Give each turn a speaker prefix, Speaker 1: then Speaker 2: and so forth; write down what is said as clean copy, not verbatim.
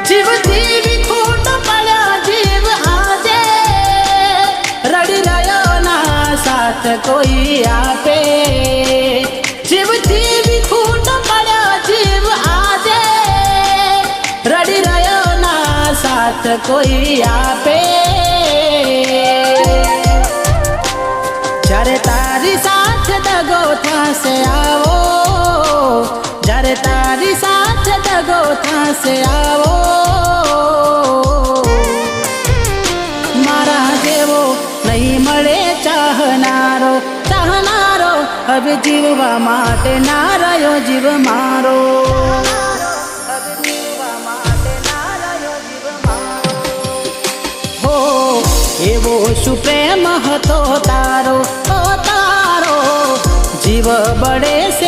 Speaker 1: જીવથી વિખૂટ પડ્યો જીવ આજે, રડી રહ્યો ના સાથ કોઈ આપે. જીવથી વિખૂટ પડ્યો જીવ આજે, રડી રહ્યો ના સાથ કોઈ આપે. જ્યારે તારી સાથે દગો થશે આવો, જ્યારે તારી સાથે દગો થશે આવો. મારા જેવો નહીં મળે ચાહનારો, ચાહનારો હવે જીવવા માટે ના રહ્યો જીવ મારો. હો એવો શું પ્રેમ હતો તારો, ઓ તારો જીવ બળે છે